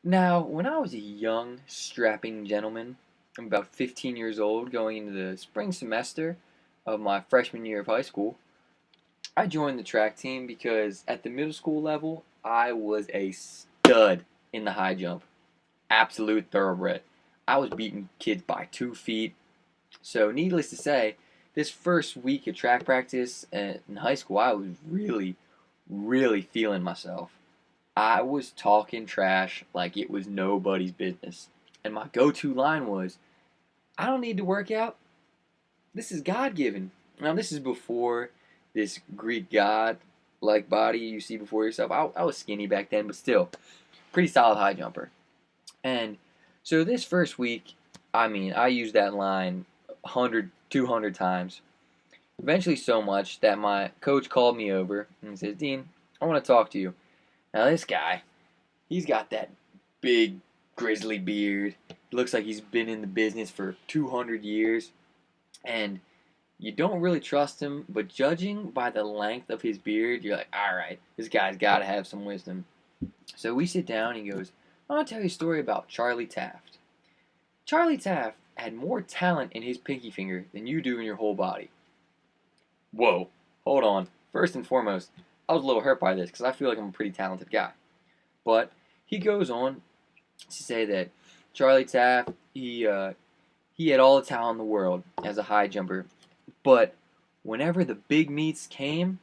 Now, when I was a young, strapping gentleman, I'm about 15 years old, going into the spring semester of my freshman year of high school, I joined the track team because at the middle school level, I was a stud in the high jump. Absolute thoroughbred. I was beating kids by 2 feet. So, needless to say, this first week of track practice in high school, I was really feeling myself. I was talking trash like it was nobody's business. And my go to line was, I don't need to work out. This is God given. Now, this is before this Greek god like body you see before yourself. I was skinny back then, but still, pretty solid high jumper. And so this first week, I used that line 100, 200 times. Eventually, so much that my coach called me over and says, Dean, I want to talk to you. Now, this guy, he's got that big grizzly beard. He looks like he's been in the business for 200 years. And you don't really trust him, but judging by the length of his beard, you're like, all right, this guy's got to have some wisdom. So we sit down and he goes, I want to tell you a story about Charlie Taft. Charlie Taft had more talent in his pinky finger than you do in your whole body. Whoa, hold on. First and foremost, I was a little hurt by this because I feel like I'm a pretty talented guy. But he goes on to say that Charlie Taft, he had all the talent in the world as a high jumper, but whenever the big meets came,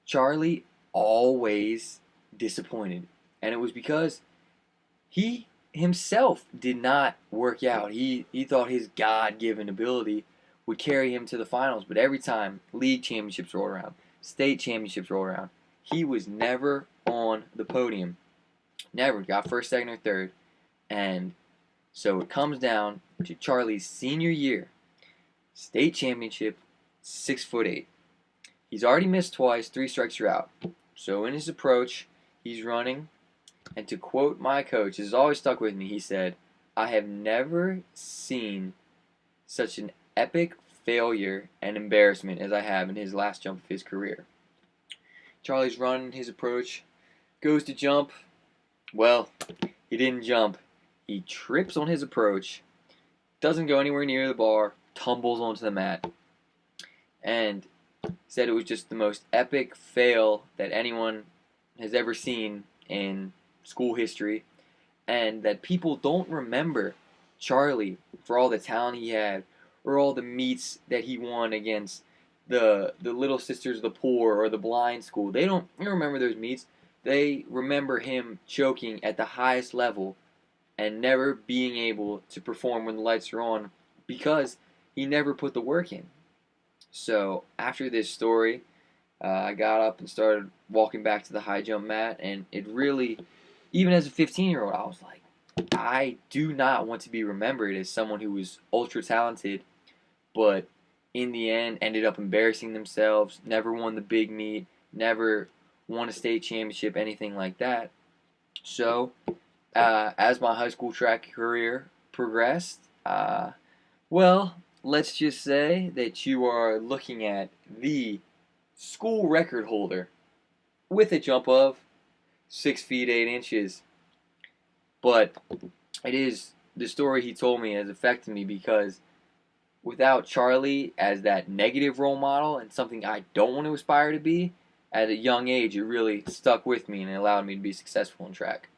Charlie always disappointed, and it was because he himself did not work out. He thought his God-given ability would carry him to the finals, but every time league championships rolled around, state championships rolled around, he was never on the podium. Never got first, second, or third. And so it comes down to Charlie's senior year, state championship, 6'8". He's already missed twice, 3 strikes you're out. So in his approach, he's running, and to quote my coach, this has always stuck with me, he said, I have never seen such an epic failure and embarrassment as I have in his last jump of his career. Charlie's running his approach, goes to jump. Well, he didn't jump. He trips on his approach, doesn't go anywhere near the bar, tumbles onto the mat, and said it was just the most epic fail that anyone has ever seen in school history, and that people don't remember Charlie for all the talent he had, or all the meets that he won against the Little Sisters of the Poor or the blind school. They don't remember those meets. They remember him choking at the highest level and never being able to perform when the lights are on because he never put the work in. So after this story, I got up and started walking back to the high jump mat, and it really, even as a 15-year-old, I was like, I do not want to be remembered as someone who was ultra talented, but in the end ended up embarrassing themselves, never won the big meet, never won a state championship, anything like that. So, as my high school track career progressed, well, let's just say that you are looking at the school record holder with a jump of 6 feet 8 inches. But it is the story he told me has affected me because without Charlie as that negative role model and something I don't want to aspire to be, at a young age, it really stuck with me and it allowed me to be successful in track.